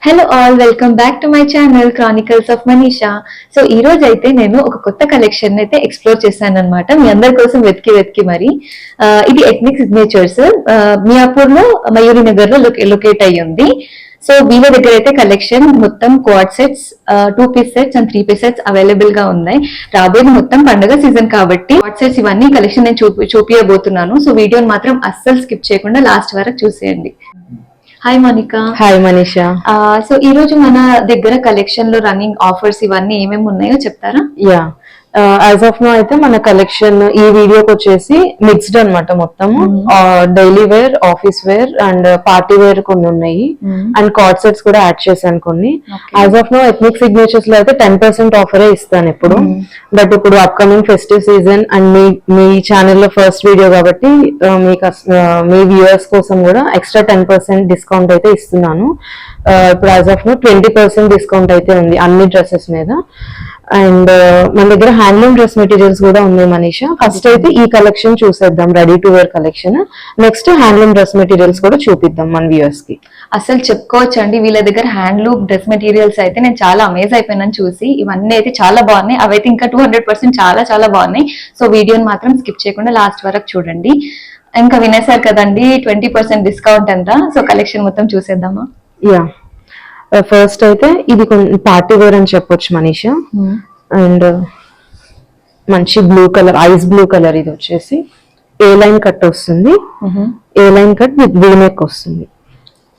Hello all, welcome back to my channel Chronicles of Manisha. So ఈ రోజు అయితే నేను ఒక కొత్త కలెక్షన్ అయితే ఎక్స్ప్లోర్ చేశాను అనమాట, మీ అందరి కోసం వెతికి మరి. ఇది ఎథ్నిక్ సిగ్నేచర్స్, మియాపూర్ లో మయూరి నగర్ లో లొకేట్ అయ్యి ఉంది. సో వీళ్ళ దగ్గర అయితే కలెక్షన్ మొత్తం quad sets, 2 piece sets and 3 piece sets available గా ఉన్నాయి. రాబోయేది మొత్తం పండుగ సీజన్ కాబట్టి క్వాడ్ సెట్స్ ఇవన్నీ కలెక్షన్ నేను చూపించబోతున్నాను. సో వీడియోని మాత్రం అస్సలు స్కిప్ చేయకుండా లాస్ట్ వరకు చూసేయండి. Hi Monika. Hi Manisha. So ఈ రోజు మన దగ్గర కలెక్షన్ లో రన్నింగ్ ఆఫర్స్ ఇవన్నీ ఏమేమి ఉన్నాయో చెప్తారా? యా, యాజ్ ఆఫ్ నో అయితే మన కలెక్షన్ ఈ వీడియోకి వచ్చేసి మిక్స్డ్ అన్నమాట. మొత్తం daily wear, office wear and party wear కొన్ని ఉన్నాయి అండ్ కార్డ్ సెట్స్ కూడా యాడ్ చేశాను కొన్ని. As of now ethnic signatures లో అయితే 10% ఆఫరే ఇస్తాను ఇప్పుడు. బట్ ఇప్పుడు అప్కమింగ్ ఫెస్టివ్ సీజన్ అండ్ మీ ఛానల్ లో ఫస్ట్ వీడియో కాబట్టి మీ వ్యూవర్స్ కోసం కూడా ఎక్స్ట్రా 10% డిస్కౌంట్ అయితే ఇస్తున్నాను. ఇప్పుడు యాజ్ ఆఫ్ నో 20% డిస్కౌంట్ అయితే ఉంది అన్ని డ్రెస్సెస్ మీద. అండ్ మన దగ్గర హ్యాండ్లూమ్ డ్రెస్ మెటీరియల్స్ కూడా ఉన్నాయి మనీషా. ఫస్ట్ అయితే ఈ కలెక్షన్ చూసేద్దాం, ready to wear collection. Next handloom dress materials కూడా చూపిద్దాం మన వ్యూవర్స్ కి. అసలు చెప్పుకోవచ్చు అండి, వీళ్ళ దగ్గర హ్యాండ్లూమ్ డ్రెస్ మెటీరియల్స్ అయితే నేను చాలా అమేజ్ అయిపోయినాను చూసి. ఇవన్నీ అయితే చాలా బాగున్నాయి, అవైతే ఇంకా 200% చాలా చాలా బాగున్నాయి. సో వీడియోని మాత్రం స్కిప్ చేయకుండా లాస్ట్ వరకు చూడండి. ఇంకా వినేశారు కదండి, 20% డిస్కౌంట్ అంట. సో కలెక్షన్ మొత్తం చూసేద్దామా? యా, ఫస్ట్ అయితే ఇది పార్టీ వేర్ అని చెప్పొచ్చు మనీషా. అండ్ మంచి blue colour, ice blue colour. ఇది వచ్చేసి ఏ లైన్ కట్ వస్తుంది, A line cut with V neck వస్తుంది.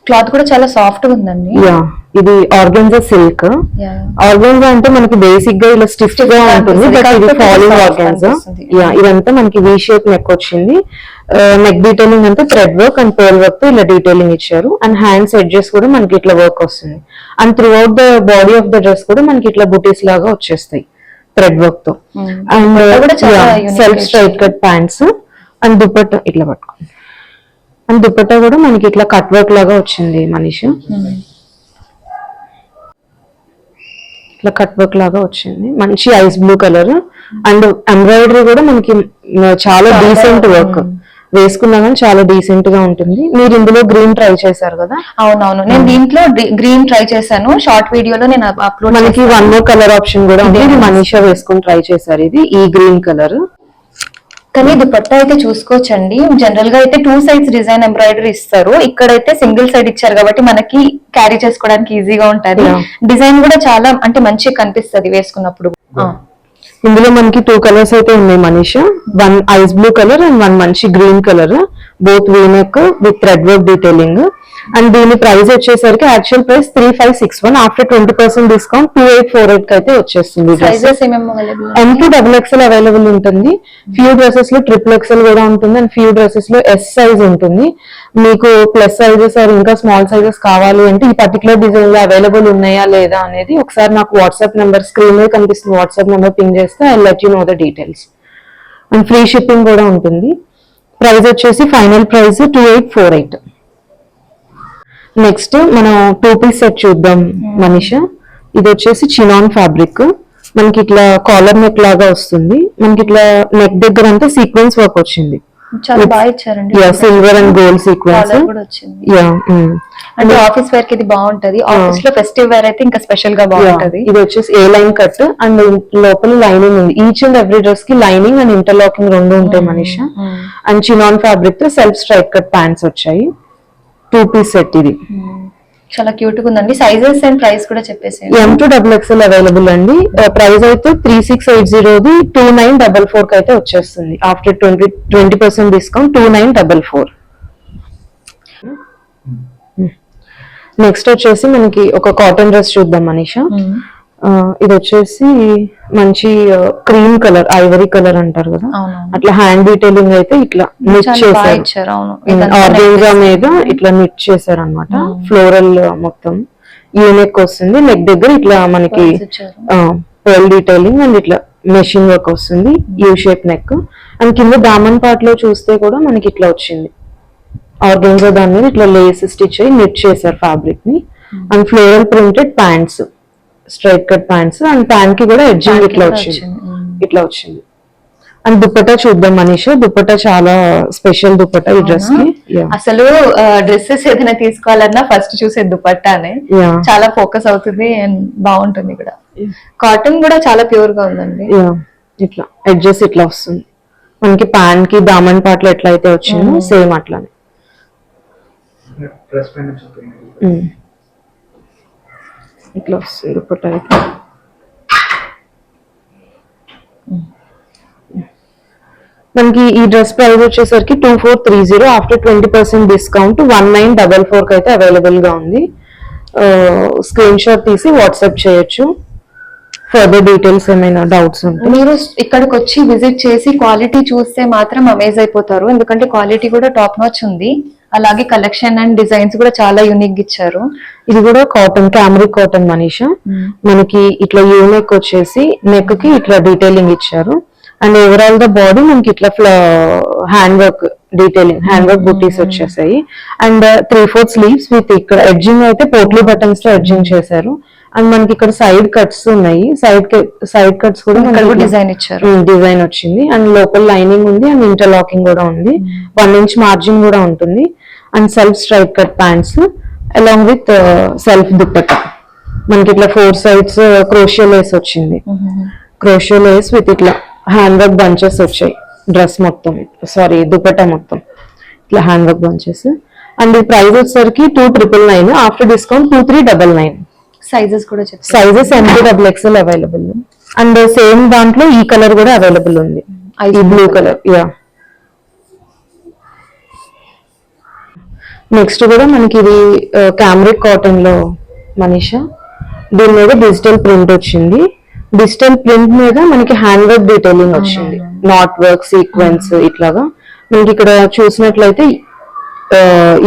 క్లాత్ కూడా చాలా సాఫ్ట్ గా ఉందండి. యా, ఇది ఆర్గెన్జా సిల్క్. ఆర్గెన్జా అంటే మనకి బేసిక్ గా ఇలా స్టిఫ్ గా ఉంటుంది, బట్ ఇది ఫాలింగ్ ఆర్గెన్జా. యా, ఇదంతా మనకి వీ షేప్ నెక్ వచ్చింది. నెక్ డీటెయిలింగ్ అంతా thread work and pearl work తో ఇలా డీటెయిలింగ్ ఇచ్చారు. అండ్ హ్యాండ్స్ ఎడ్జెస్ కూడా మనకి ఇట్లా వర్క్ వస్తుంది. And through out the body of the dress కూడా మనకి ఇట్లా బుటీస్ లాగా వచ్చేస్తాయి థ్రెడ్ వర్క్ తో. And self straight cut pants and dupatta ఇట్లా పట్టుకోండి. అండ్ దుపట్టా కూడా మనకి ఇట్లా కట్ వర్క్ లాగా వచ్చింది మనీషా. ఇట్లా కట్ వర్క్ లాగా వచ్చింది, మంచి ice blue colour. And embroidery కూడా మనకి చాలా డీసెంట్ వర్క్, వేసుకున్నా కానీ చాలా డీసెంట్ గా ఉంటుంది. మీరు ఇందులో గ్రీన్ ట్రై చేశారు కదా? అవునవును, నేను దీంట్లో గ్రీన్ ట్రై చేశాను. షార్ట్ వీడియోలో నేను అప్లోడ్. మనకి 1 more కలర్ ఆప్షన్ కూడా ఉంది, ఇది మనీషా వేసుకుని ట్రై చేశారు. ఇది ఈ గ్రీన్ కలర్. కానీ దుపట్టా అయితే చూసుకోవచ్చండి. జనరల్ గా అయితే 2 sides డిజైన్ ఎంబ్రాయిడరీ ఇస్తారు, ఇక్కడైతే సింగిల్ సైడ్ ఇచ్చారు కాబట్టి మనకి క్యారీ చేసుకోవడానికి ఈజీగా ఉంటది. డిజైన్ కూడా చాలా అంటే మంచిగా కనిపిస్తుంది వేసుకున్నప్పుడు. ఇందులో మనకి 2 కలర్స్ అయితే ఉన్నాయి Manisha. 1 ice blue colour and 1 మంచి green colour, both V neck with thread work detailing. And దీని ప్రైస్ వచ్చేసరికి యాక్చువల్ ప్రైస్ 3561, ఆఫ్టర్ 20% డిస్కౌంట్ 2848 కి అయితే వచ్చేస్తుంది. M to XXL అవైలబుల్ ఉంటుంది. ఫ్యూ డ్రెస్సెస్ లో XXL కూడా ఉంటుంది అండ్ ఫ్యూ డ్రెస్సెస్ లో S సైజ్ ఉంటుంది. మీకు ప్లస్ సైజెస్ ఆర్ ఇంకా స్మాల్ సైజెస్ కావాలి అంటే ఈ పర్టికులర్ డిజైన్ లో అవైలబుల్ ఉన్నాయా లేదా అనేది ఒకసారి నాకు వాట్సాప్ నెంబర్, స్క్రీన్ మీద కనిపిస్తుంది వాట్సాప్ నెంబర్ పింగ్ చేస్తే I let you know the details. And free shipping కూడా ఉంటుంది. ప్రైస్ వచ్చేసి ఫైనల్ ప్రైస్ 2848. నెక్స్ట్ మనం 2 పీస్ సెట్ చూద్దాం మనీషా. ఇది వచ్చేసి చినాన్ ఫ్యాబ్రిక్, మనకి ఇట్లా కాలర్ నెక్ లాగా వస్తుంది. మనకి ఇట్లా నెక్ దగ్గర అంతా సీక్వెన్స్ వర్క్ వచ్చింది, చాలా బాగా ఇచ్చారండి. Silver and gold sequence. అంటే ఆఫీస్ వేర్ కి ఇది బాగుంటది, ఆఫీస్ లో ఫెస్టివ్ వేర్ అయితే ఇంకా స్పెషల్ గా బాగుంటది. ఇది వచ్చేసి ఏ లైన్ కట్ అండ్ లోపల లైనింగ్ ఉంది. ఈచ్ అండ్ ఎవ్రీ డ్రెస్ కి లైనింగ్ అండ్ ఇంటర్లాకింగ్ 2 ఉంటాయి మనీషా. అండ్ చినాన్ ఫ్యాబ్రిక్ తో సెల్ఫ్ స్ట్రైట్ కట్ ప్యాంట్స్ వచ్చాయి. 2 పీస్ సెట్ ఇది. చాలా క్యూట్ గా ఉందండి. సైజెస్ అండ్ ప్రైస్ కూడా చెప్పేసి. M to XXL అవైలబుల్ అండి. ప్రైస్ అయితే 3680, 2944 కి అయితే వచ్చేస్తుంది. After 20% discount 2944. నెక్స్ట్ వచ్చేసి మనకి ఒక కాటన్ డ్రెస్ చూద్దాం మనీషా. ఇది వచ్చేసి మంచి క్రీమ్ కలర్, ఐవరీ కలర్ అంటారు కదా, అట్లా హ్యాండ్ డీటెయిలింగ్ అయితే ఇట్లా నిట్ చేశారు. ఆర్గెన్జా మీద ఇట్లా నిట్ చేశారు అనమాట. ఫ్లోరల్ మొత్తం యూనిక్ వస్తుంది. నెక్ దగ్గర ఇట్లా మనకి పర్ల్ డీటెయిలింగ్ అండ్ ఇట్లా మెషిన్ వర్క్ వస్తుంది, యూ షేప్ నెక్. అండ్ కింద దామన్ పార్ట్ లో చూస్తే కూడా మనకి ఇట్లా వచ్చింది ఆర్గెన్జా, దాని మీద ఇట్లా లేస్ స్టిచ్ అయ్యి నిట్ చేశారు ఫ్యాబ్రిక్ ని. And floral printed pants, straight cut pants. And pant కి కూడా ఎడ్జింగ్ ఇట్లా వచ్చింది. అండ్ దుపట్టా చూద్దాం మనీషా. దుపట్టా చాలా స్పెషల్ దుపట్టా ఈ డ్రెస్ కి. అసలు డ్రెస్సెస్ ఏదైనా తీసుకోవాలన్నా ఫస్ట్ చూసే దుపట్టానే. చాలా ఫోకస్ అవుతుంది అండ్ బాగుంటుంది కూడా. కాటన్ కూడా చాలా ప్యూర్ గా ఉందండి. ఇట్లా ఎడ్జెస్ ఇట్లా వస్తుంది మనకి. ప్యాంట్ కి దామన్ పాటలో ఎట్లా అయితే వచ్చిందో సేమ్ అట్లానే. ఇట్లా వస్తుంది దుపట్టా. మనకి ఈ డ్రెస్ ప్రైస్ వచ్చేసరికి 2430. ఆఫ్టర్ 20% డిస్కౌంట్ 1944 కి అయితే అవైలబుల్ గా ఉంది. స్క్రీన్ షాట్ తీసి వాట్సాప్ చేయొచ్చు. ఫర్దర్ డీటెయిల్స్ ఏమైనా డౌట్స్ ఉంటే మీరు ఇక్కడికి వచ్చి విజిట్ చేసి క్వాలిటీ చూస్తే మాత్రం అమేజ్ అయిపోతారు. ఎందుకంటే క్వాలిటీ కూడా టాప్ నాచ్ ఉంది. అలాగే కలెక్షన్ అండ్ డిజైన్స్ కూడా చాలా యూనిక్ ఇచ్చారు. ఇది కూడా కాటన్, క్యామరిక్ కాటన్ మనీషా. మనకి ఇట్లా యూ నెక్ వచ్చేసి నెక్ కి ఇట్లా డీటెయిలింగ్ ఇచ్చారు. అండ్ ఓవరాల్ ద బాడీ మనకి ఇట్లా hand work detailing, hand work బుటీస్ వచ్చేసాయి. అండ్ 3/4 స్లీవ్స్ విత్ ఇక్కడ ఎడ్జింగ్ అయితే పోట్లీ బటన్స్ తో ఎడ్జింగ్ చేశారు. అండ్ మనకి ఇక్కడ సైడ్ కట్స్ ఉన్నాయి. సైడ్ కట్స్ కూడా డిజైన్ ఇచ్చారు. డిజైన్ వచ్చింది. అండ్ లోపల లైనింగ్ ఉంది అండ్ ఇంటర్లాకింగ్ కూడా ఉంది. 1 ఇంచ్ మార్జిన్ కూడా ఉంటుంది. And self straight cut pants along with self dupatta. మనకి ఇట్లా 4 సైడ్స్ క్రోషియో లేస్ వచ్చింది. క్రోషియో లేస్ విత్ ఇట్లా హ్యాండ్ వర్క్ బంచెస్ వచ్చాయి. డ్రెస్ మొత్తం సారీ దుపట్టా మొత్తం ఇట్లా హ్యాండ్ వర్క్ బంచెస్. అండ్ ఈ ప్రైస్ వచ్చేసరికి 2999. After discount 2399. సైజెస్ కూడా sizes MXL available. And same దాంట్లో ఈ కలర్ కూడా అవైలబుల్ ఉంది, ఈ బ్లూ కలర్. నెక్స్ట్ కూడా మనకి ఇది క్యామరిక్ కాటన్ లో మనీషా. దీని మీద డిజిటల్ ప్రింట్ వచ్చింది. డిజిటల్ ప్రింట్ మీద మనకి హ్యాండ్ వర్క్ డీటెయిలింగ్ వచ్చింది. నాట్ వర్క్, సీక్వెన్స్ ఇట్లాగా. మనకి ఇక్కడ చూసినట్లయితే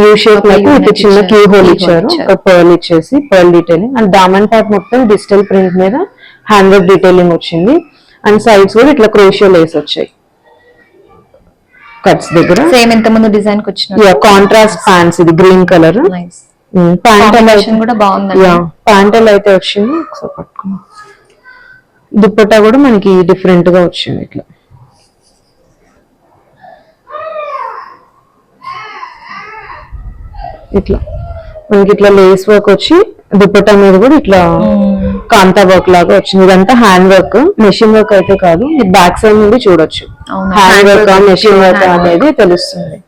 యూ షేప్ లో ఇట్లా చిన్న కీ హోల్ ఇచ్చారు. ఒక పర్ల్ ఇచ్చేసి పర్ల్ డీటెయిలింగ్. అండ్ దామన్ పార్ట్ మొత్తం డిజిటల్ ప్రింట్ మీద హ్యాండ్ వర్క్ డీటెయిలింగ్ వచ్చింది. అండ్ సైడ్స్ కూడా ఇట్లా క్రోషియో లేస్ వచ్చాయి కట్స్ దగ్గర. సేమ్ ఎంత ముందు డిజైన్ కి వచ్చిన కాంట్రాస్ట్ ప్యాంట్స్. ఇది గ్రీన్ కలర్ ప్యాంట్ కూడా బాగుంది. ప్యాంట్ అయితే వచ్చింది. ఒకసారి పట్టుకున్నా. దుపట్టా కూడా మనకి డిఫరెంట్ గా వచ్చింది. ఇట్లా ఇట్లా మనకి ఇట్లా లేస్ వర్క్ వచ్చి దుపట్టా మీద కూడా ఇట్లా కాంతా వర్క్ లాగా వచ్చింది. ఇదంతా హ్యాండ్ వర్క్, మెషిన్ వర్క్ అయితే కాదు. మీరు బ్యాక్ సైడ్ నుండి చూడొచ్చు హ్యాండ్ వర్క్ మెషిన్ వర్క్ అనేది తెలుస్తుంది.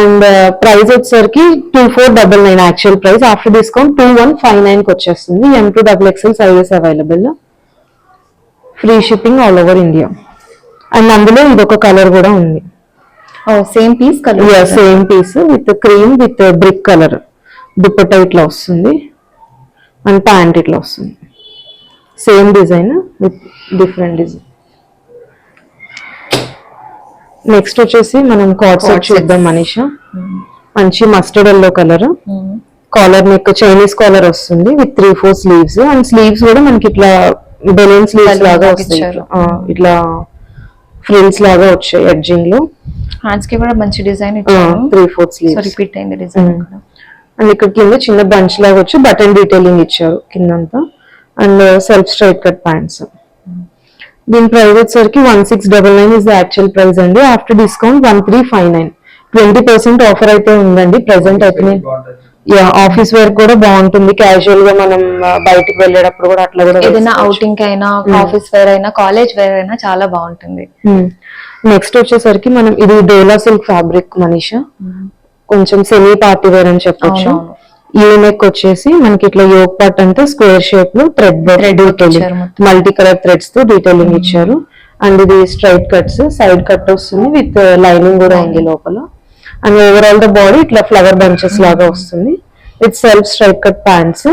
అండ్ ప్రైస్ వచ్చేసరికి 2499 యాక్చువల్ ప్రైస్. ఆఫ్టర్ డిస్కౌంట్ 2159 కి వచ్చేస్తుంది. M2XXL sizes available. Free shipping all over India. And అందులో ఇదొక కలర్ కూడా ఉంది. Same piece colour. Same piece with cream with brick colour. Dupatta ఇట్లా వస్తుంది అండ్ ప్యాంట్ ఇట్లా వస్తుంది. Same design with different design. Next వచ్చేసి మనం కార్డ్ సెట్ చూద్దాం మనీషా. మంచి mustard yellow colour. Collar neck Chinese collar వస్తుంది విత్ 3/4 స్లీవ్స్. అండ్ స్లీవ్స్ కూడా మనకి ఇట్లా బెలూన్ స్లీవ్స్ లాగా వస్తాయి. ఇట్లా ఫ్రిల్స్ లాగా వచ్చాయి ఎడ్జింగ్ లో. హ్యాండ్స్ కి కూడా మంచి డిజైన్ ఇచ్చారు. 3/4 స్లీవ్స్ రిపీట్ అయింది డిజైన్. అండ్ ఇక్కడ కింద చిన్న బంచ్ లాగా వచ్చి బటన్ డీటెయిలింగ్ ఇచ్చారు కిందంతా. And self straight cut pants. దీని ప్రైస్ వచ్చేసరికి 1699 ఇస్ ద యాక్చువల్ ప్రైస్ అండి. After discount 1359. 20% ఆఫర్ అయితే ఉందండి ప్రెసెంట్ అయితే. ఆఫీస్ వేర్ కూడా బాగుంటుంది. క్యాజువల్ గా మనం బయటకు వెళ్ళేటప్పుడు కూడా అట్లా కూడా ఏదైనా అవుటింగ్ అయినా, ఆఫీస్ వేర్ అయినా, కాలేజ్ వేర్ అయినా చాలా బాగుంటుంది. నెక్స్ట్ వచ్చేసరికి మనం ఇది డోలా సిల్క్ ఫ్యాబ్రిక్ మనీషా. కొంచెం సెమీ పార్టీ వేర్ అని చెప్పొచ్చు. యూ నెక్ వచ్చేసి మనకి ఇట్లా యోక్ పార్ట్ అంతా స్క్వేర్ షేప్ లో thread detailing, multi colour threads తో డీటెయిలింగ్ ఇచ్చారు. అండ్ ఇది స్ట్రైట్ కట్స్, సైడ్ కట్ వస్తుంది విత్ లైనింగ్ కూడా ఉంది లోపల. అండ్ ఓవరాల్ ద బాడీ ఇట్లా ఫ్లవర్ బంచెస్ లాగా వస్తుంది with self straight cut pants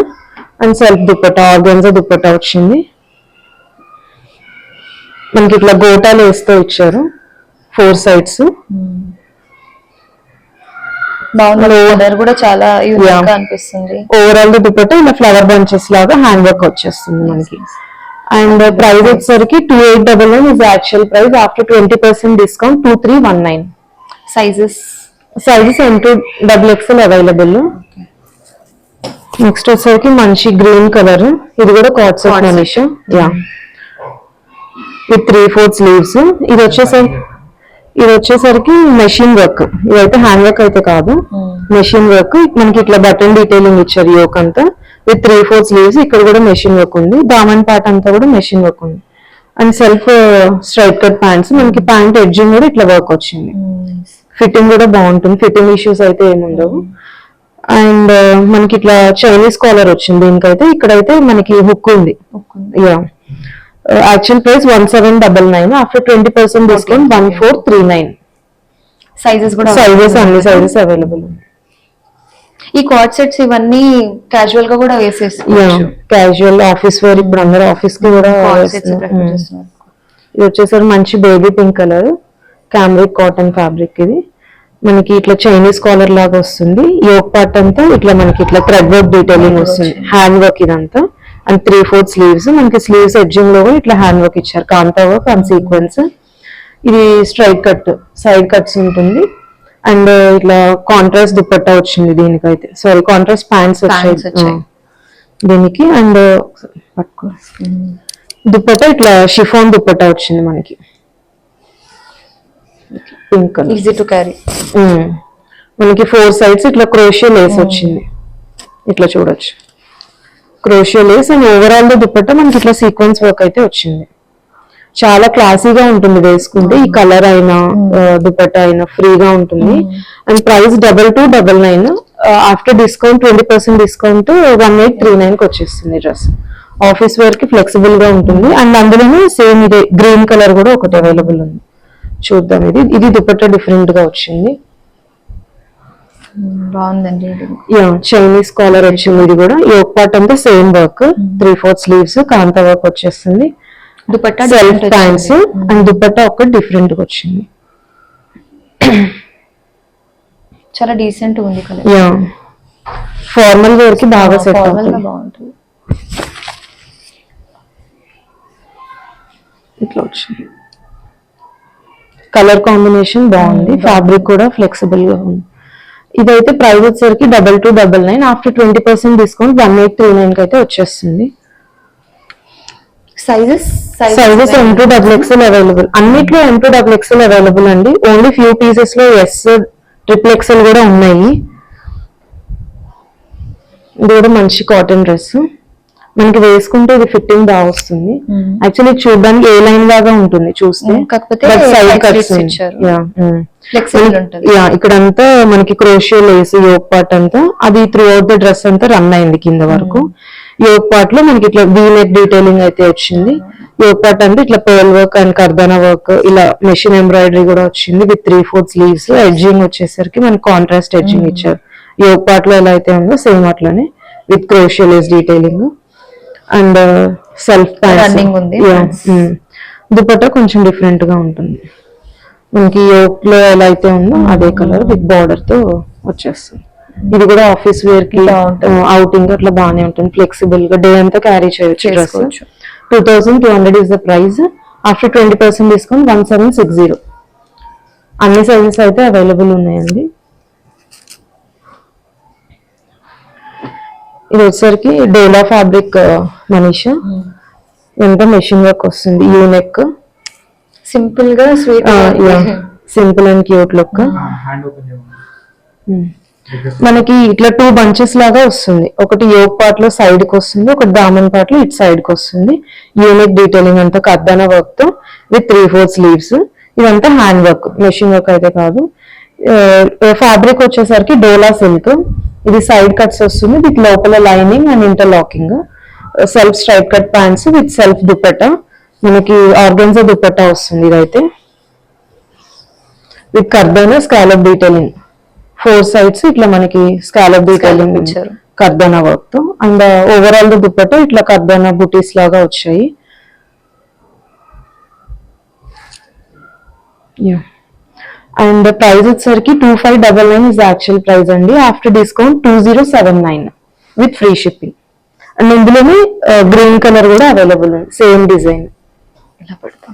and self dupatta, organza dupatta వచ్చింది. మనకి ఇట్లా గోటాలు వేస్తూ ఇచ్చారు 4 సైడ్స్. కూడా చాలా యూనిక్ గా అనిపిస్తుంది. ఓవరాల్ గా దుపట్టా ఇలా ఫ్లవర్ బంచెస్ లాగా హ్యాండ్ వర్క్ వచ్చేస్తుంది మనకి. అండ్ ప్రైస్ వచ్చేసరికి 2899 is actual price. After 20% discount 2319. Sizes M2XXL available. Next వచ్చేసరికి మంచి గ్రీన్ కలర్. ఇది కూడా card set Manisha. With 3/4 sleeves. ఇది వచ్చేసరికి మెషిన్ వర్క్. ఇదైతే హ్యాండ్ వర్క్ అయితే కాదు, మెషిన్ వర్క్. మనకి ఇట్లా బటన్ డీటెయిలింగ్ ఇచ్చారు యోక్ అంతా విత్ 3/4 స్లీవ్స్. ఇక్కడ కూడా మెషిన్ వర్క్ ఉంది, దామన్ పార్ట్ అంతా కూడా మెషిన్ వర్క్ ఉంది. And self straight cut pants. మనకి ప్యాంట్ ఎడ్జింగ్ కూడా ఇట్లా వర్క్ వచ్చింది. ఫిట్టింగ్ కూడా బాగుంటుంది, ఫిట్టింగ్ ఇష్యూస్ అయితే ఏముండవు. అండ్ మనకి ఇట్లా చైనీస్ కాలర్ వచ్చింది దీనికైతే. ఇక్కడైతే మనకి హుక్ ఉంది. Yeah, actual price 1799, after 20% discount 1439. Sizes కూడా అన్ని సైజెస్ అవైలబుల్. ఈ కార్డ్ సెట్స్ ఇవన్నీ క్యాజువల్ గా కూడా వేసేసుకోవచ్చు. క్యాజువల్ ఆఫీస్ వేర్, ఇప్పుడు అందరూ ఆఫీస్ కి కూడా ఇది వచ్చేసరికి మంచి baby pink colour, cambric cotton fabric. ఇది మనకి ఇట్లా చైనీస్ కాలర్ లాగా వస్తుంది. యోక్ పార్ట్ అంతా ఇట్లా మనకి ఇట్లా థ్రెడ్ వర్క్ డీటెయిలింగ్ వస్తుంది, హ్యాండ్ వర్క్ ఇదంతా. And 3/4 sleeves. మనకి స్లీవ్స్ ఎడ్జింగ్ లో కూడా ఇట్లా హ్యాండ్ వర్క్ ఇచ్చారు, కాంతా వర్క్ అండ్ సీక్వెన్స్. ఇది స్ట్రైట్ కట్, సైడ్ కట్స్ ఉంటుంది. అండ్ ఇట్లా కాంట్రాస్ట్ దుపట్టా వచ్చింది దీనికైతే. సారీ, కాంట్రాస్ట్ ప్యాంట్స్ వచ్చాయి దీనికి. అండ్ పట్టుకో, దుపట్టా ఇట్లా షిఫాన్ దుపట్టా వచ్చింది మనకి, pink colour, easy to carry. మనకి 4 సైడ్స్ ఇట్లా క్రోషియో లేస్ వచ్చింది, ఇట్లా చూడొచ్చు క్రోషియో లేస్. అండ్ ఓవరాల్ గా దుపట్టా మనకి ఇట్లా సీక్వెన్స్ వర్క్ అయితే వచ్చింది. చాలా క్లాసీగా ఉంటుంది వేసుకుంటే. ఈ కలర్ అయినా దుపట్టా అయినా ఫ్రీగా ఉంటుంది. And price 2299, after discount 20% discount 1839 కి వచ్చేస్తుంది డ్రెస్. ఆఫీస్ వేర్ కి ఫ్లెక్సిబుల్ గా ఉంటుంది. అండ్ అందులోనే సేమ్ ఇదే గ్రీన్ కలర్ కూడా ఒకటి అవైలబుల్ ఉంది, చూద్దాం. ఇది దుపట్టా డిఫరెంట్ గా వచ్చింది, బాగుందండి. యా, చైనీస్ కాలర్ వచ్చింది. ఇది కూడా యోక్ పార్ట్ అంతా సేమ్ వర్క్, 3/4 స్లీవ్స్, కాంతా వర్క్ వచ్చేస్తుంది. Dupatta self pants. And dupatta ఒకటి డిఫరెంట్ గా వచ్చింది, చాలా డీసెంట్ ఉంది కలర్. యా, ఫార్మల్ వేర్ కి బాగా సెట్ అవుతుంది. బాగుంటుంది. ఇట్లా వచ్చింది, కలర్ కాంబినేషన్ బాగుంది, ఫ్యాబ్రిక్ కూడా ఫ్లెక్సిబుల్ గా ఉంది. ఇదైతే ప్రైస్ వచ్చేసరికి 2299, ఆఫ్టర్ 20% డిస్కౌంట్ 1839 కి అయితే వచ్చేస్తుంది. సైజెస్ M2XXL అవైలబుల్, అన్నిట్లో M2XXL అవైలబుల్ అండి. ఓన్లీ ఫ్యూ పీసెస్ లో XXL కూడా ఉన్నాయి. ఇది కూడా మంచి కాటన్ డ్రెస్, మనకి వేసుకుంటే ఇది ఫిట్టింగ్ బాగా వస్తుంది. యాక్చువల్లీ చూడడానికి ఏ లైన్ లాగా ఉంటుంది చూస్తే, కాకపోతే ఇక్కడంతా మనకి క్రోషియో లేస్ యోక్ పార్ట్ అంతా, అది త్రూ అవుట్ ద డ్రెస్ అంతా రన్ అయింది కింద వరకు. యోక్ పార్ట్ లో మనకి ఇట్లా వీ నెక్ డీటెయిలింగ్ అయితే వచ్చింది. యోక్ పార్ట్ అంటే ఇట్లా పర్ల్ వర్క్ అండ్ కర్దానా వర్క్, ఇలా మెషిన్ ఎంబ్రాయిడరీ కూడా వచ్చింది విత్ 3/4 స్లీవ్స్. ఎడ్జింగ్ వచ్చేసరికి మనకి కాంట్రాస్ట్ ఎడ్జింగ్ ఇచ్చారు. యోక్ పార్ట్ లో ఎలా అయితే ఉందో సేమ్ అట్లానే with క్రోషియో Lay's detailing. And self running ఉంది. దుపట్టా కొంచెం డిఫరెంట్ గా ఉంటుంది, మనకి యోక్ లో ఎలా అయితే ఉందో అదే కలర్ విత్ బార్డర్ తో వచ్చేస్తుంది. ఇది కూడా ఆఫీస్ వేర్ కి అవుటింగ్ అట్లా బాగానే ఉంటుంది, ఫ్లెక్సిబుల్ గా డే అంతా క్యారీ చేయొచ్చు dress. 2200 is the price, after 20% discount 1760. అన్ని సైజెస్ అయితే అవైలబుల్ ఉన్నాయండి. ఇది వచ్చేసరికి డోలా ఫ్యాబ్రిక్ మనీషా, ఎంత మెషిన్ వర్క్ వస్తుంది. యూనెక్ సింపుల్ గా sweet, simple and cute look. మనకి ఇట్లా 2 బంచెస్ లాగా వస్తుంది, ఒకటి యోక్ పార్ట్ లో సైడ్ కి వస్తుంది, ఒకటి దామన్ పార్ట్ లో ఇటు సైడ్ కి వస్తుంది. యూనిక్ డీటెయిలింగ్ అంతా కర్దానా వర్క్ తో విత్ 3/4 స్లీవ్స్. ఇదంతా హ్యాండ్ వర్క్, మెషిన్ వర్క్ అయితే కాదు. ఫ్యాబ్రిక్ వచ్చేసరికి డోలా సిల్క్. ఇది సైడ్ కట్స్ వస్తుంది విత్ లోపల lining and interlocking. Self straight cut pants with self dupatta, మనకి ఆర్గన్జా దుపట్టా వస్తుంది. ఇదైతే విత్ కర్దానా స్కాలప్ డీటెయిలింగ్, 4 సైడ్స్ ఇట్లా మనకి స్కాలప్ డీటెయిలింగ్ ఇచ్చారు కర్దానా వర్క్ తో. అండ్ ఓవరాల్ దుపట్టా ఇట్లా కర్దానా బుటీస్ లాగా వచ్చాయి. అండ్ ప్రైస్ వచ్చేసరికి 2599 ఇస్ యాక్చువల్ ప్రైస్ అండి, after discount 2079 with free shipping. And ఇందులోనే గ్రీన్ కలర్ కూడా అవైలబుల్ ఉంది, సేమ్ డిజైన్. ఇలా పెడతాం,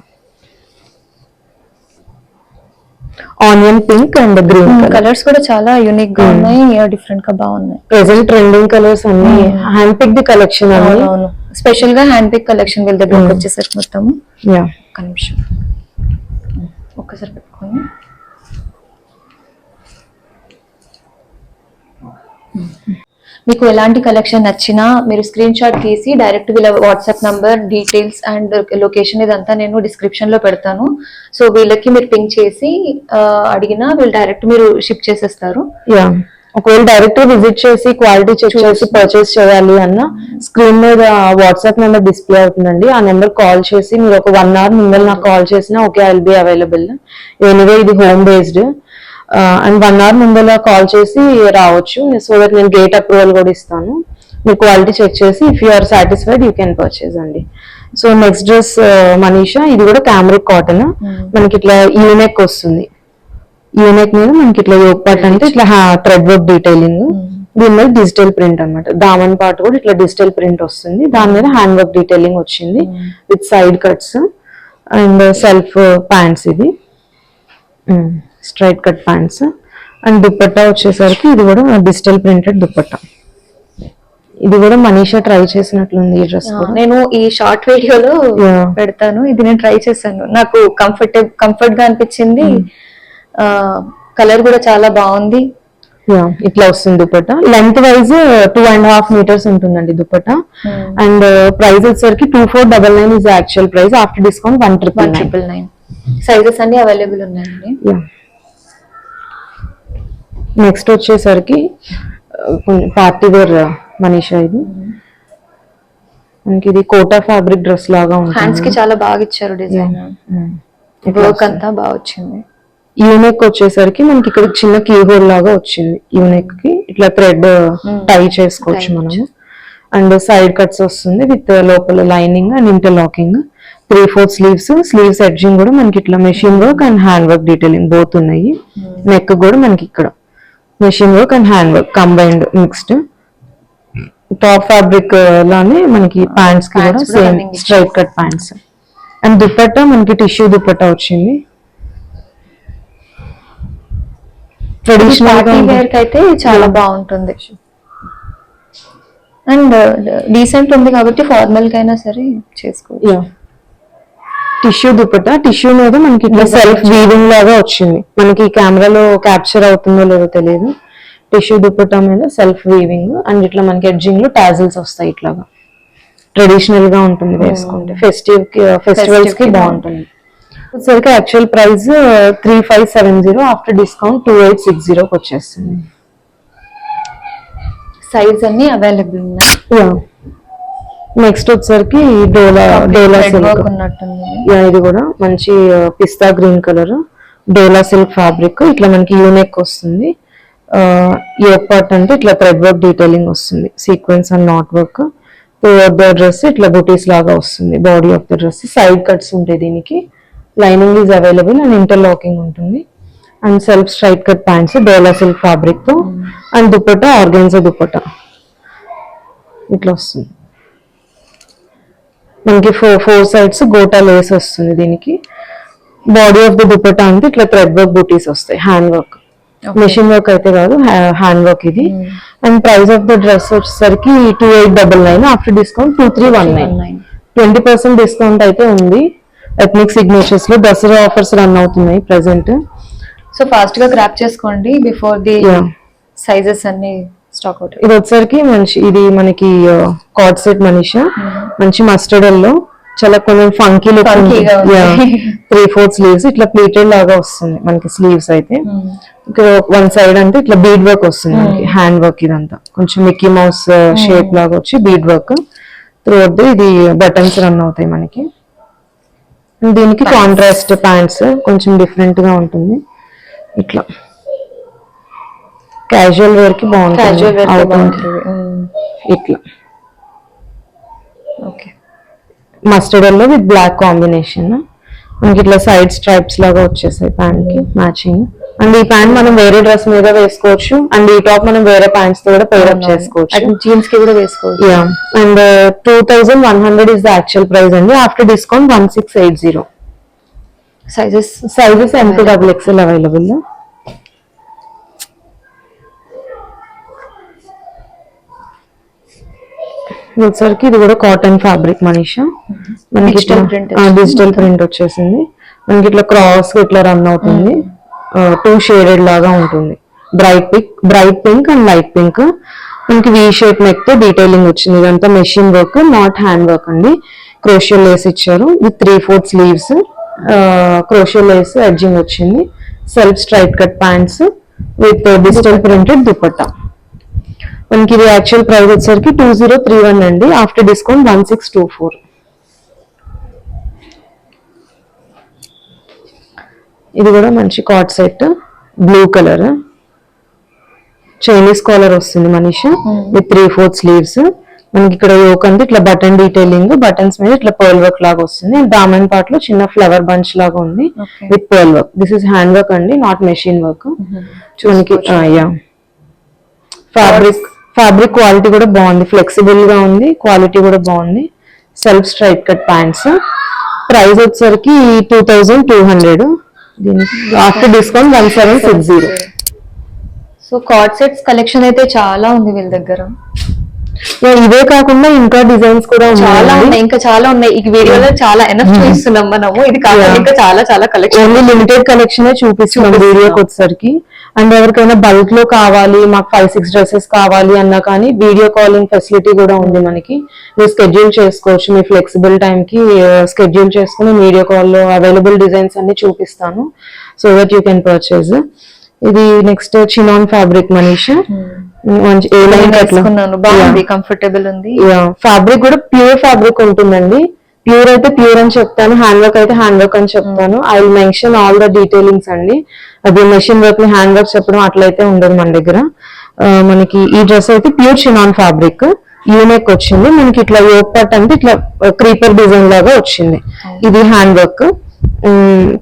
onion pink and green colours కూడా చాలా యూనిక్ గా ఉన్నాయి, డిఫరెంట్ గా బాగున్నాయి. ప్రెసెంట్ ట్రెండింగ్ కలర్స్ అన్ని హ్యాండ్ పిక్ ది కలెక్షన్. అవును, స్పెషల్ గా హ్యాండ్ పిక్ కలెక్షన్ వీళ్ళ దగ్గర వచ్చేసరికి మొత్తం ఒక్క నిమిషం ఒక్కసారి పెట్టుకోండి. మీకు ఎలాంటి కలెక్షన్ నచ్చినా మీరు స్క్రీన్ షాట్ తీసి డైరెక్ట్ వీళ్ళ WhatsApp number, details and location ఇదంతా నేను డిస్క్రిప్షన్ లో పెడతాను. సో వీళ్ళకి మీరు పింక్ చేసి అడిగినా వీళ్ళు డైరెక్ట్ మీరు షిప్ చేసేస్తారు. యా, ఒకవేళ డైరెక్ట్ విజిట్ చేసి క్వాలిటీ చెక్ చేసి పర్చేస్ చేయాలి అన్న స్క్రీన్ మీద వాట్సాప్ నెంబర్ డిస్ప్లే అవుతుందండి. ఆ నెంబర్ కాల్ చేసి మీరు ఒక 1 hour ముందర నాకు కాల్ చేసినా okay, I will be available. Anyway ఇది హోమ్ బేస్డ్ అండ్ 1 hour ముందర కాల్ చేసి రావచ్చు. సో దట్ నేను గేట్ అప్రూవల్ కూడా ఇస్తాను. మీరు క్వాలిటీ చెక్ చేసి if you are satisfied you can purchase అండి. సో నెక్స్ట్ డ్రెస్ మనీషా, ఇది కూడా క్యామ్రిక్ కాటన్. మనకి ఇట్లా యూనెక్ వస్తుంది. యూనెక్ మీద మనకి ఇట్లా యోగ్ పార్ట్ అంటే ఇట్లా థ్రెడ్ వర్క్ డీటెయిలింగ్, దీని మీద డిజిటల్ ప్రింట్ అన్నమాట. దామన్ పార్ట్ కూడా ఇట్లా డిజిటల్ ప్రింట్ వస్తుంది, దాని మీద హ్యాండ్ వర్క్ డీటెయిలింగ్ వచ్చింది with side cuts and self pants. ఇది straight cut pants and dupatta వచ్చేసరికి ఇది కూడా డిజిటల్ ప్రింటెడ్ దుపట్టా. ఇది కూడా మనీషా ట్రై చేసినట్లుంది ఈ డ్రెస్. నేను ఈ షార్ట్ వీడియోలో పెడతాను. ఇది నేను ట్రై చేశాను, నాకు కంఫర్ట్ గా అనిపించింది. కలర్ కూడా చాలా బాగుంది. ఇట్లా వస్తుంది దుపట్టా. లెంత్ వైజ్ 2.5 meters ఉంటుందండి దుపట్టా. అండ్ ప్రైస్ వచ్చేసరికి 2499 is actual price. After discount 1999. Sizes అన్ని అవైలబుల్ ఉన్నాయండి. నెక్స్ట్ వచ్చేసరికి పార్టీ వేర్ మనీషా. ఇది మనకి ఇది కోటా ఫ్యాబ్రిక్ డ్రెస్ లాగా ఉంటుంది. హ్యాండ్స్ కి చాలా బాగా ఇచ్చారు డిజైన్, వర్క్ అంతా బాగా వచ్చింది. యూనెక్ వచ్చేసరికి మనకి ఇక్కడ చిన్న కీ హోల్ లాగా వచ్చింది. యూనెక్ కి ఇట్లా థ్రెడ్ టై చేసుకోవచ్చు మనము. అండ్ సైడ్ కట్స్ వస్తుంది విత్ లోపల lining and interlocking. 3/4 sleeves edging కూడా మనకి ఇట్లా machine work and hand work detailing both ఉన్నాయి. నెక్ కూడా మనకి ఇక్కడ machine work and hand work combined mixed. Top fabric లానే మనకి ప్యాంట్స్ కి కూడా same straight cut pants. And dupatta మనకి టిష్యూ దుపట్టా వచ్చింది. ట్రెడిషనల్ వేర్ కి అయితే చాలా బాగుంటుంది అండ్ డీసెంట్ ఉంది కాబట్టి ఫార్మల్ కైనా సరే చేసుకోవచ్చు. టిష్యూ దుపట్టా, టిష్యూ మీద మనకి ఇట్లా సెల్ఫ్ వీవింగ్ లాగా వచ్చింది. మనకి కెమెరాలో క్యాప్చర్ అవుతుందో లేదో తెలియదు. టిష్యూ దుపట్టా మీద సెల్ఫ్ వీవింగ్ అండ్ ఇట్లా మనకి ఎడ్జింగ్ లో టాజిల్స్ వస్తాయి. ఇట్లాగా ట్రెడిషనల్ గా ఉంటుంది వేసుకుంటే. ఫెస్టివల్స్ కి బాగుంటుంది. సరికి యాక్చువల్ ప్రైస్ 3570, ఆఫ్టర్ డిస్కౌంట్ 2860 వచ్చేస్తుంది. సైజ్ అన్ని అవైలబుల్ ఉన్నాయి. నెక్స్ట్ వచ్చేసరికి డోలా సిల్క్ ఉన్నట్టుంది. ఇది కూడా మంచి పిస్తా గ్రీన్ కలర్ డోలా సిల్క్ ఫ్యాబ్రిక్. ఇట్లా మనకి యూనెక్ వస్తుంది. యోగ్ పార్ట్ అంటే ఇట్లా థ్రెడ్ వర్క్ డీటెయిలింగ్ వస్తుంది, sequins and knot work. Dress ఇట్లా బుటీస్ లాగా వస్తుంది. Body of the dress side cuts ఉంటాయి. దీనికి lining is available and interlocking ఉంటుంది. And self straight cut pants డోలా సిల్క్ ఫ్యాబ్రిక్ తో. అండ్ దుపట్టా ఆర్గాన్జా దుపట్టా ఇట్లా వస్తుంది. మనకి 4 sides గోటా లేస్ వస్తుంది. దీనికి బాడీ ఆఫ్ ద దుపట్టా అంటే ఇట్లా థ్రెడ్ వర్క్ బూటీస్ వస్తాయి, హ్యాండ్ వర్క్, మెషిన్ వర్క్ అయితే కాదు, హ్యాండ్ వర్క్ ఇది. And price of the dress వచ్చేసరికి 2899, ఆఫ్టర్ డిస్కౌంట్ 2319. 20% డిస్కౌంట్ అయితే ఉంది. ఎథ్నిక్ సిగ్నేచర్స్ లో దసరా ఆఫర్స్ రన్ అవుతున్నాయి ప్రెసెంట్. సో ఫాస్ట్ గా గ్రాప్ చేసుకోండి బిఫోర్ ది సైజెస్ అన్ని స్టాక్ అవుట్. ఇది వచ్చేసరికి ఇది మనకి కార్డ్ సెట్ మనీషా. మంచి మస్టర్డ్ ఎల్లో, చాలా కొంచెం ఫంకీ లుక్. 3/4 స్లీవ్స్ ఇట్లా ప్లీటెడ్ లాగా వస్తుంది మనకి. స్లీవ్స్ అయితే వన్ సైడ్ అంటే ఇట్లా బీడ్ వర్క్ వస్తుంది మనకి, హ్యాండ్ వర్క్. ఇదంతా కొంచెం మిక్కీ మౌస్ షేప్ లాగా వచ్చి బీడ్ వర్క్ త్రూ. ఇది బటన్స్ రన్ అవుతాయి మనకి. దీనికి కాంట్రాస్ట్ ప్యాంట్స్ కొంచెం డిఫరెంట్ గా ఉంటుంది. ఇట్లా క్యాజువల్ వేర్ కి బాగుంటుంది. ఇట్లా mustard yellow with black combination. మనకి ఇట్లా సైడ్ స్ట్రైప్స్ లాగా వచ్చేసాయి ప్యాంట్ కి మ్యాచింగ్. అండ్ ఈ ప్యాంట్ మనం వేరే డ్రెస్ మీద వేసుకోవచ్చు. అండ్ ఈ టాప్ మనం వేరే ప్యాంట్స్ తో కూడా పేర్ అప్ చేసుకోవచ్చు. జీన్స్ కి కూడా వేసుకోవచ్చు. And 2100 is the actual price అండి. After discount 1680. Sizes MXL available. వచ్చేసరికి ఇది కూడా కాటన్ ఫ్యాబ్రిక్ మనీషా. మనకి Digital print డిజిటల్ ప్రింట్ వచ్చేసింది. మనకి ఇట్లా క్రాస్ ఇట్లా రన్ అవుతుంది. 2 షేడెడ్ లాగా ఉంటుంది. Bright pink and light pink. మనకి వి షేప్ నెక్ తో డీటెయిలింగ్ వచ్చింది. ఇదంతా machine work, not hand work అండి. క్రోషియల్ లేస్ ఇచ్చారు with 3/4 sleeves. Crochet lace edging వచ్చింది. Self straight cut pants with digital printed dupatta. మనకి ఇది యాక్చువల్ ప్రైస్ వచ్చేసరికి 2031 అండి. After discount 1624. ఇది కూడా మంచి cord set, blue colour, Chinese collar వస్తుంది మనీషా విత్ 3/4 స్లీవ్స్. మనకి ఇక్కడ యోక్ అంతా ఇట్లా బటన్ డీటెయిలింగ్, బటన్స్ మీద ఇట్లా పర్ల్ వర్క్ లాగా వస్తుంది. అండ్ దామన్ పార్ట్ లో చిన్న ఫ్లవర్ బంచ్ లాగా ఉంది with pearl work. This is hand work అండి, నాట్ మెషిన్ వర్క్. చూనికి ఫ్యాబ్రిక్ క్వాలిటీ కూడా బాగుంది, ఫ్లెక్సిబుల్ గా ఉంది, క్వాలిటీ కూడా బాగుంది. Self straight cut pants. Price వచ్చేసరికి 2200. దీనికి after discount 1760. So cord sets collection అయితే చాలా ఉంది వీళ్ళ దగ్గర. ఇవే కాకుండా ఇంకా డిజైన్స్ కూడా చాలా ఉన్నాయి, ఇంకా చాలా ఉన్నాయి. ఈ వీడియోలో చాలా ఎనఫ్ చూపిస్తున్నాం మనము. ఇది కాకుండా ఇంకా చాలా చాలా కలెక్షన్, ఓన్లీ లిమిటెడ్ కలెక్షన్ చూపిస్తున్నాం వీడియోకి వచ్చేసరికి. అండ్ ఎవరికైనా బల్క్ లో కావాలి, మాకు 5-6 డ్రెస్సెస్ కావాలి అన్నా కానీ వీడియో కాలింగ్ ఫెసిలిటీ కూడా ఉంది మనకి. మీరు స్కెడ్యూల్ చేసుకోవచ్చు. మీ ఫ్లెక్సిబుల్ టైం కి స్కెడ్యూల్ చేసుకుని వీడియో కాల్ లో అవైలబుల్ డిజైన్స్ అన్ని చూపిస్తాను. So that you can purchase. ఇది నెక్స్ట్ చినాన్ ఫ్యాబ్రిక్ మనీషా. మంచి ఏ లైన్ బాగుంది, కంఫర్టబుల్ ఉంది. ఫ్యాబ్రిక్ కూడా ప్యూర్ ఫ్యాబ్రిక్ ఉంటుందండి. ప్యూర్ అయితే ప్యూర్ అని చెప్తాను, హ్యాండ్ వర్క్ అయితే హ్యాండ్ వర్క్ అని చెప్తాను. I will mention all the detailings అండి. అది మెషిన్ వర్క్ ని హ్యాండ్ వర్క్ చెప్పడం అట్లయితే ఉండదు మన దగ్గర. మనకి ఈ డ్రెస్ అయితే ప్యూర్ చినాన్ ఫ్యాబ్రిక్, యూనెక్ వచ్చింది. మనకి ఇట్లా యోక్ పార్ట్ అంటే ఇట్లా క్రీపర్ డిజైన్ లాగా వచ్చింది. ఇది హ్యాండ్ వర్క్,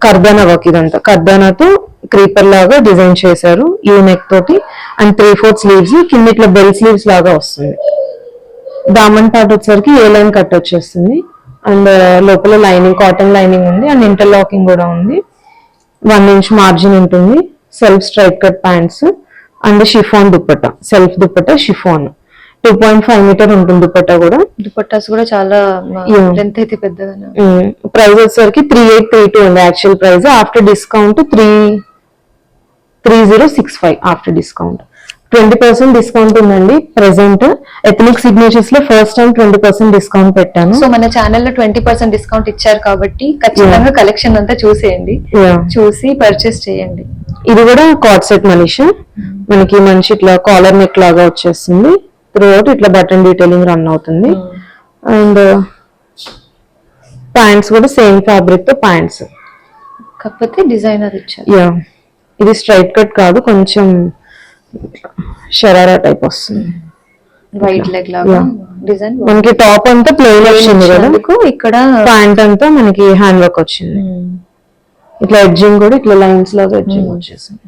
కర్దానా వర్క్. ఇదంతా కర్దానాతో క్రీపర్ లాగా డిజైన్ చేశారు యూనెక్ తోటి. అండ్ 3/4 స్లీవ్స్, కింద ఇట్లా బెల్ స్లీవ్స్ లాగా వస్తుంది. దామన్ పార్ట్ వచ్చేసరికి ఏ లైన్ కట్ వచ్చేస్తుంది. అండ్ లోపల లైనింగ్, కాటన్ లైనింగ్ ఉంది. అండ్ ఇంటర్లాకింగ్ కూడా ఉంది. 1 ఇంచ్ మార్జిన్ ఉంటుంది. Self straight cut pants and chiffon dupatta, self dupatta chiffon. 2.5 metre ఉంటుంది దుపట్టా కూడా. దుపట్టాస్ కూడా చాలా లెంత్ అయితే పెద్దగా. ప్రైస్ వచ్చేసరికి 3832 ఉంది actual price. After discount 3065. After discount 20% discount ఉందండి ప్రెసెంట్. ఎథనిక్ సిగ్నేచర్స్ లో ఫస్ట్ టైం 20% డిస్కౌంట్ పెట్టాను. సో మన ఛానల్లో 20% డిస్కౌంట్ ఇచ్చారు కాబట్టి ఖచ్చితంగా కలెక్షన్ అంతా చూసేయండి, చూసి పర్చేస్ చేయండి. ఇది కూడా కార్డ్ సెట్ మనీషా. మనకి మంచి ఇట్లా కాలర్ నెక్ లాగా వచ్చేస్తుంది. త్రూఅవుట్ ఇట్లా బటన్ డీటెయిలింగ్ రన్ అవుతుంది. అండ్ ప్యాంట్స్ కూడా సేమ్ ఫ్యాబ్రిక్ తో ప్యాంట్స్, కాకపోతే డిజైనర్ ఇచ్చారు. ఇది స్ట్రైట్ కట్ కాదు, కొంచెం షరారా టైప్ వస్తుంది. వైట్ లెగ్ లాగా డిజైన్. మనకి టాప్ అంతా ప్లెయిన్ వచ్చింది కదా, ఇక్కడ ప్యాంట్ అంతా మనకి హ్యాండ్ వర్క్ వచ్చింది. ఇట్లా ఎడ్జింగ్ కూడా ఇట్లా లైన్స్ లాగా ఎడ్జింగ్ వచ్చేసింది.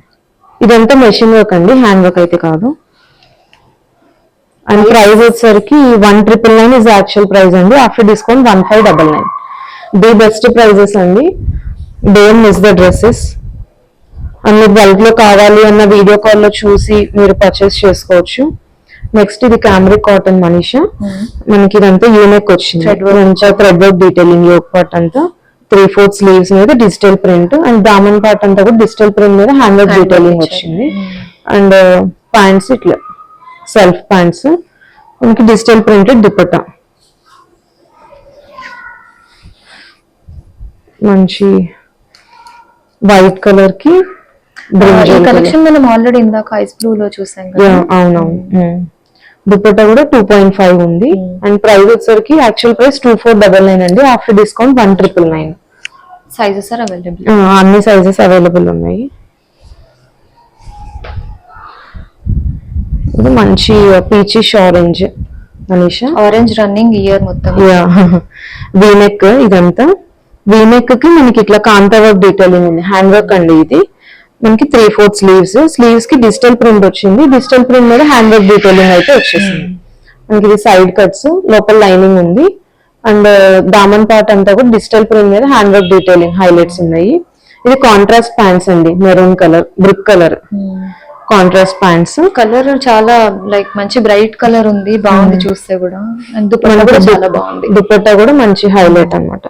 ఇదంతా మెషిన్ వర్క్ అండి, హ్యాండ్ వర్క్ అయితే కాదు. అండ్ ప్రైస్ వచ్చేసరికి 1999 ఇస్ యాక్చువల్ ప్రైస్ అండి. After discount 1599. The best prices అండి. Don't miss the dresses. And మీకు బల్క్ లో కావాలి అన్న వీడియో కాల్ లో చూసి మీరు పర్చేస్ చేసుకోవచ్చు. నెక్స్ట్ ఇది క్యామ్రిక్ కాటన్ మనీషా. మనకి ఇదంతా యూనెక్ వచ్చింది, మంచిగా thread work detailing. Yoke part అంతా 3/4 స్లీవ్స్ మీద డిజిటల్ ప్రింట్. అండ్ దామన్ పార్ట్ అంతా కూడా డిజిటల్ ప్రింట్ మీద హ్యాండ్ వర్క్ డీటెయిలింగ్ వచ్చింది. అండ్ ప్యాంట్స్ ఇట్లా సెల్ఫ్ ప్యాంట్స్, మనకి డిజిటల్ ప్రింటెడ్ దుపట్టా. మంచి వైట్ కలర్ కి కలెక్షన్ మనం ఆల్రెడీ ఇందాక ఐస్ బ్లూ లో చూసాం కదా. అవునవును. దుపట్టా కూడా 2.5 ఉంది. అండ్ ప్రైస్ వచ్చేసరికి యాక్చువల్ ప్రైస్ 2499 అండి. After discount 1999. Sizes are available, అన్ని సైజెస్ అవైలబుల్ ఉన్నాయి. ఇది మంచి peachish orange Manisha. Orange running year మొత్తం. వీనెక్. ఇదంతా వీనెక్ కి మనకి ఇట్లా కాంతా వర్క్ డీటెయిలింగ్ ఉంది, హ్యాండ్ వర్క్ అండి. ఇది మనకి 3/4 స్లీవ్స్, స్లీవ్స్ కి డిజిటల్ ప్రింట్ వచ్చింది. డిజిటల్ ప్రింట్ మీద హ్యాండ్ వర్క్ డీటెయిలింగ్ అయితే వచ్చేసింది. మనకి ఇది సైడ్ కట్స్, లోపల లైనింగ్ ఉంది. అండ్ దామన్ పార్ట్ అంతా కూడా డిజిటల్ ప్రింట్ మీద హ్యాండ్ వర్క్ డీటెయిలింగ్ హైలైట్స్ ఉన్నాయి. ఇది కాంట్రాస్ట్ ప్యాంట్స్ అండి, maroon colour, brick colour contrast pants. Colour చాలా లైక్ మంచి బ్రైట్ కలర్ ఉంది, బాగుంది చూస్తే కూడా. అండ్ దుపట్టా కూడా చాలా బాగుంది. దుపట్టా కూడా మంచి హైలైట్ అన్నమాట.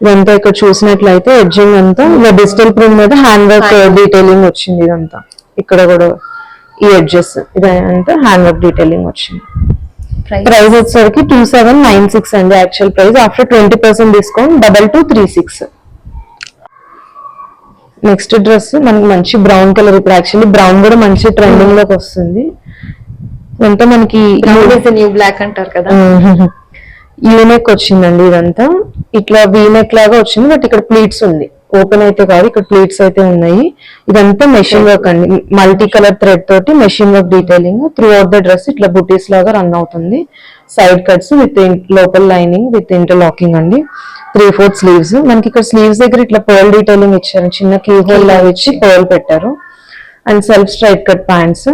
ఇదంతా ఇక్కడ చూసినట్లయితే ఎడ్జింగ్ అంతా ఇలా డిజిటల్ ప్రింట్ మీద హ్యాండ్ వర్క్ డీటెయిలింగ్ వచ్చింది. ఇదంతా ఇక్కడ కూడా ఈ ఎడ్జెస్ ఇదంతా హ్యాండ్ వర్క్ డీటెయిలింగ్ వచ్చింది. ప్రైస్ వచ్చేసరికి 2796 అండి actual price. After 20% discount 2236. Next dress మనకి మంచి బ్రౌన్ కలర్. ఇప్పుడు యాక్చువల్లీ బ్రౌన్ కూడా మంచి ట్రెండింగ్ లోకి వస్తుంది. ఇదంతా మనకి న్యూ బ్లాక్ అంటారు కదా. యూనెక్ వచ్చిందండి. ఇదంతా ఇట్లా వీనెక్ లాగా వచ్చింది, బట్ ఇక్కడ ప్లీట్స్ ఉంది. ఓపెన్ అయితే కాదు, ఇక్కడ ప్లీట్స్ అయితే ఉన్నాయి. ఇదంతా మెషిన్ వర్క్ అండి, మల్టీ కలర్ థ్రెడ్ తోటి machine work detailing. Throughout the dress ఇట్లా బుటీస్ లాగా రన్ అవుతుంది. సైడ్ కట్స్ విత్ లోపల్ లైనింగ్ విత్ ఇంటర్లాకింగ్ అండి. 3/4 స్లీవ్స్. మనకి ఇక్కడ స్లీవ్స్ దగ్గర ఇట్లా పర్ల్ డీటెయిలింగ్ ఇచ్చారు, చిన్న కీ హోల్ లాగా ఇచ్చి పర్ల్ పెట్టారు. And self straight cut pants.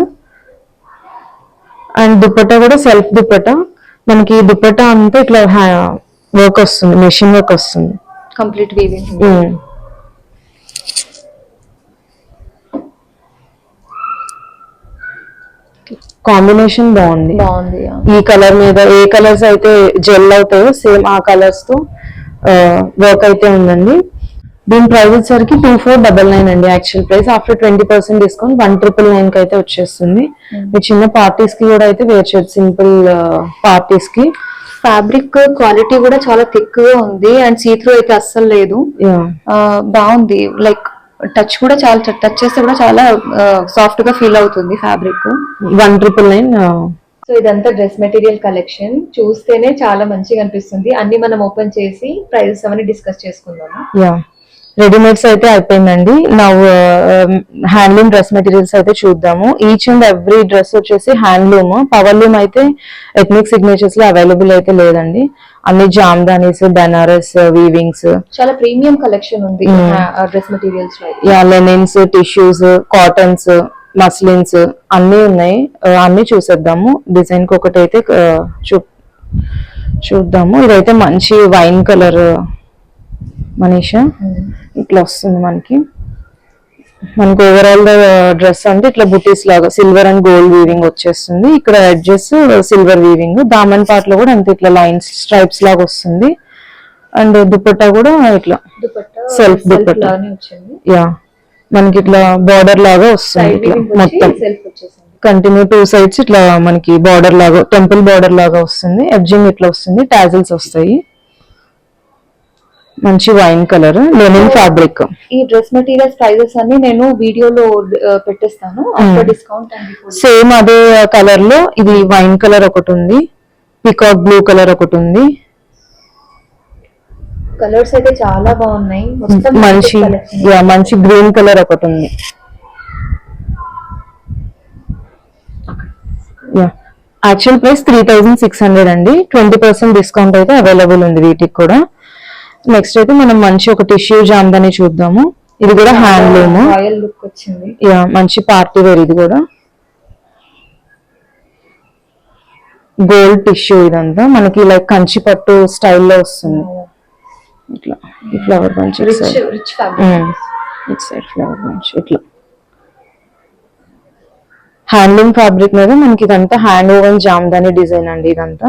And dupatta కూడా సెల్ఫ్ దుపట్టా. మనకి దుపట్టా అంతా ఇట్లా వర్క్ వస్తుంది, మెషిన్ వర్క్ వస్తుంది, కంప్లీట్ వీవింగ్. కాంబినేషన్ బాగుంది. ఈ కలర్ మీద ఏ కలర్స్ అయితే జెల్ అవుతాయో సేమ్ ఆ కలర్స్ తో వర్క్ అయితే ఉందండి. దీని ప్రైస్ వచ్చేసరికి 2499 అండి యాక్చువల్ ప్రైస్. ఆఫ్టర్ 20% డిస్కౌంట్ 1999 కి అయితే వచ్చేస్తుంది. మీ చిన్న పార్టీస్ కి కూడా అయితే వేర్ చేయొచ్చు, సింపుల్ పార్టీస్ కి. ఫ్యాబ్రిక్ క్వాలిటీ కూడా చాలా థిక్ గా ఉంది అండ్ సీ త్రూ అయితే అస్సలు లేదు. బాగుంది. లైక్ టచ్ కూడా చాలా, టచ్ చేస్తే కూడా చాలా సాఫ్ట్ గా ఫీల్ అవుతుంది ఫ్యాబ్రిక్. 1999. సో ఇదంతా డ్రెస్ మెటీరియల్ కలెక్షన్. చూస్తేనే చాలా మంచిగా అనిపిస్తుంది. అన్ని మనం ఓపెన్ చేసి ప్రైజెస్ అవన్నీ డిస్కస్ చేసుకుందాము. రెడీమేడ్స్ అయితే అయిపోయిందండి. నా హ్యాండ్లూమ్ డ్రెస్ మెటీరియల్స్ అయితే చూద్దాము. ఈచ్ అండ్ ఎవ్రీ డ్రెస్ వచ్చేసి హ్యాండ్లూమ్. పవర్ లూమ్ అయితే ఎథ్నిక్ సిగ్నేచర్స్ లో అవైలబుల్ అయితే లేదండి. అన్ని జామ్దానీస్, బెనారస్ వీవింగ్స్, చాలా ప్రీమియం కలెక్షన్ ఉంది డ్రెస్ మెటీరియల్స్ లో. లెనిన్స్, టిష్యూస్, కాటన్స్, మస్లిన్స్ అన్ని ఉన్నాయి. అన్ని చూసేద్దాము. డిజైన్ కి ఒకటి అయితే చూద్దాము. ఇదైతే మంచి వైన్ కలర్ మనీషా. ఇట్లా వస్తుంది మనకి ఓవరాల్ డ్రెస్ అంటే ఇట్లా బుటీస్ లాగా సిల్వర్ అండ్ గోల్డ్ వీవింగ్ వచ్చేస్తుంది. ఇక్కడ edges silver weaving. Daman part లో కూడా అంతే ఇట్లా లైన్స్ స్ట్రైప్స్ లాగా వస్తుంది. అండ్ దుపట్టా కూడా ఇట్లా సెల్ఫ్ దుపట్టా. మనకి ఇట్లా బార్డర్ లాగా వస్తుంది. ఇట్లా మొత్తం కంటిన్యూ 2 సైడ్స్ ఇట్లా మనకి బార్డర్ లాగా, టెంపుల్ బార్డర్ లాగా వస్తుంది. ఎడ్జింగ్ ఇట్లా వస్తుంది, టాజిల్స్ వస్తాయి. మంచి వైన్ కలర్ లెనిన్ ఫ్యాబ్రిక్. ఈ డ్రెస్ మెటీరియల్స్ ప్రైజెస్ అన్ని నేను వీడియోలో పెట్టేస్తాను. డిస్కౌంట్ సేమ్ అదే కలర్ లో ఇది వైన్ కలర్ ఒకటి ఉంది, పికాక్ బ్లూ కలర్ ఒకటి ఉంది. కలర్స్ అయితే చాలా బాగున్నాయి. మంచి గ్రీన్ కలర్ ఒకటి ఉంది. యాక్చువల్ ప్రైస్ 3600 అండి. 20% డిస్కౌంట్ అయితే అవైలబుల్ ఉంది వీటికి కూడా. నెక్స్ట్ అయితే మనం మంచి ఒక టిష్యూ జామ్దాని చూద్దాము. ఇది కూడా హ్యాండ్లూమ్, రాయల్ లుక్ వచ్చింది. మంచి పార్టీ వేర్. ఇది కూడా గోల్డ్ టిష్యూ. ఇదంతా మనకి లైక్ కంచి పట్టు స్టైల్లో వస్తుంది. ఇట్లా ఈ ఫ్లవర్ బంచ్ ఫ్లవర్ బంచ్ ఇట్లా హ్యాండ్లూమ్ ఫ్యాబ్రిక్ మీద మనకి ఇదంతా హ్యాండ్ ఓవెన్ జామ్దాని డిజైన్ అండి. ఇదంతా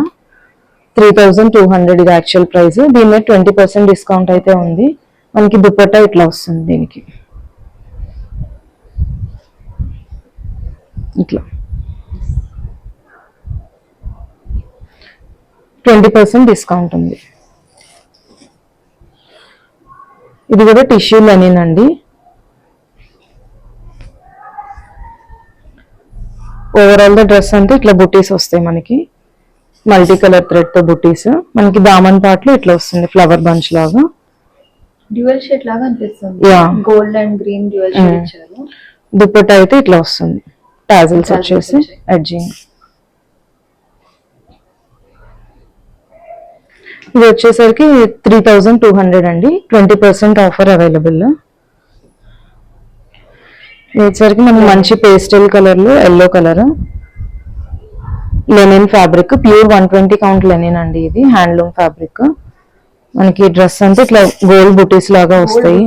3200 ఇది యాక్చువల్ ప్రైస్. దీని మీద 20% డిస్కౌంట్ అయితే ఉంది. మనకి దుపట్టా ఇట్లా వస్తుంది. దీనికి ఇట్లా 20% డిస్కౌంట్ ఉంది. ఇది కూడా టిష్యూ లెనిన్ అండి. ఓవరాల్ గా డ్రెస్ అంటే ఇట్లా బుటీస్ వస్తాయి మనకి, మల్టీ కలర్ థ్రెడ్ తో బుటీస్. మనకి దామన్ పార్ట్ లో ఇట్లా వస్తుంది ఫ్లవర్ బంచ్ లాగా, డ్యూయల్ షేడ్ లాగా అనిపిస్తుంది. Gold and green dual shade ఇచ్చారు. దుపట్టా అయితే ఇట్లా వస్తుంది, టాజిల్స్ వచ్చేసి ఎడ్జింగ్. ఇది వచ్చేసరికి 3200 అండి. 20% ఆఫర్ అవైలబుల్. ఇది వచ్చేసరికి మనకి మంచి పేస్టల్ కలర్ లో yellow colour linen fabric, pure 120 count linen అండి. ఇది హ్యాండ్లూమ్ ఫ్యాబ్రిక్. మనకి డ్రెస్ అంటే ఇట్లా గోల్డ్ బుటీస్ లాగా వస్తాయి.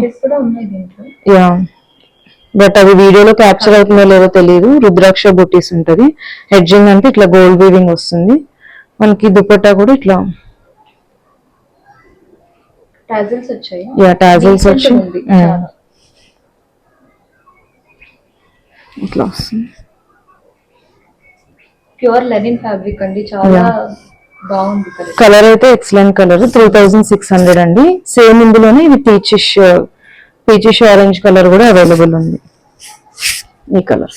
బట్ అది వీడియోలో క్యాప్చర్ అవుతుందో లేదో తెలియదు. రుద్రాక్ష బుటీస్ ఉంటది. హెడ్జింగ్ అంటే ఇట్లా గోల్డ్ వీవింగ్ వస్తుంది. మనకి దుపట్టా కూడా ఇట్లా టాజిల్స్ వచ్చాయి. టాజిల్స్ వచ్చి ఇట్లా వస్తుంది. ప్యూర్ లెనిన్ ఫ్యాబ్రిక్ అండి, చాలా బాగుంది. కలర్ అయితే ఎక్సలెంట్ కలర్. 3600 అండి. సేమ్ ఇందులోనే ఇది పీచిష్ ఆరెంజ్ కలర్ కూడా అవైలబుల్ ఉంది. ఈ కలర్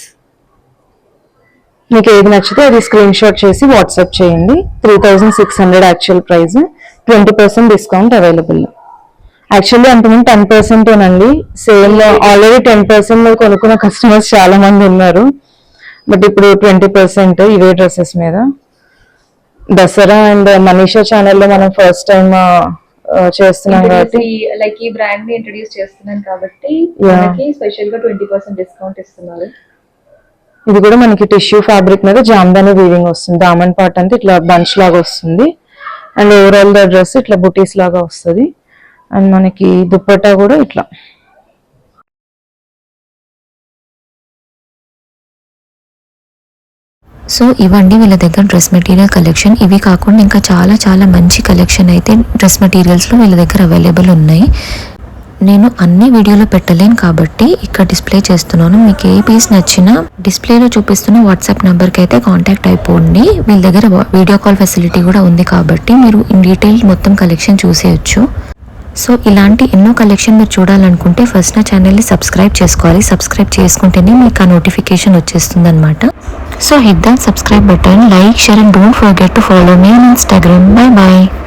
మీకు ఏది నచ్చితే అది స్క్రీన్ షాట్ చేసి వాట్సాప్ చేయండి. 3600 actual price, 20% discount available. Actually అంతకుముందు 10% ఏనండి సేల్ లో. ఆల్రెడీ 10% మీద కొనుక్కున్న కస్టమర్స్ చాలా మంది ఉన్నారు. బట్ ఇప్పుడు 20% ఇవే డ్రెస్సెస్ మీద. దసరా అండ్ మనీషా ఛానల్లో మనం ఫస్ట్ టైం చేస్తున్నాం కాబట్టి, లైక్ ఈ బ్రాండ్ ని ఇంట్రడ్యూస్ చేస్తున్నాం కాబట్టి మనకి స్పెషల్ గా 20% డిస్కౌంట్ ఇస్తున్నారు. ఇది కూడా మనకి టిష్యూ ఫ్యాబ్రిక్ మీద జామ్దాని వీవింగ్ వస్తుంది. దామన్ పార్ట్ అంటే ఇట్లా బంచ్ లాగా వస్తుంది. అండ్ ఓవరాల్ ద డ్రెస్ ఇట్లా బుటీస్ లాగా వస్తుంది. అండ్ మనకి దుప్పట్టా కూడా ఇట్లా. సో ఇవ్వండి వీళ్ళ దగ్గర డ్రెస్ మెటీరియల్ కలెక్షన్. ఇవి కాకుండా ఇంకా చాలా చాలా మంచి కలెక్షన్ అయితే డ్రెస్ మెటీరియల్స్లో వీళ్ళ దగ్గర అవైలబుల్ ఉన్నాయి. నేను అన్ని వీడియోలో పెట్టలేను కాబట్టి ఇక్కడ డిస్ప్లే చేస్తున్నాను. మీకు ఏ పీస్ నచ్చినా డిస్ప్లేలో చూపిస్తున్న వాట్సాప్ నెంబర్కి అయితే కాంటాక్ట్ అయిపోండి. వీళ్ళ దగ్గర వీడియో కాల్ ఫెసిలిటీ కూడా ఉంది కాబట్టి మీరు ఇన్ డీటెయిల్ మొత్తం కలెక్షన్ చూసేయచ్చు. సో ఇలాంటి ఎన్నో కలెక్షన్ మీరు చూడాలనుకుంటే ఫస్ట్ నా ఛానల్ని సబ్స్క్రైబ్ చేసుకోవాలి. సబ్స్క్రైబ్ చేసుకుంటేనే మీకు ఆ నోటిఫికేషన్ వచ్చేస్తుంది అనమాట. So hit that subscribe button, like, share and don't forget to follow me on Instagram. Bye bye.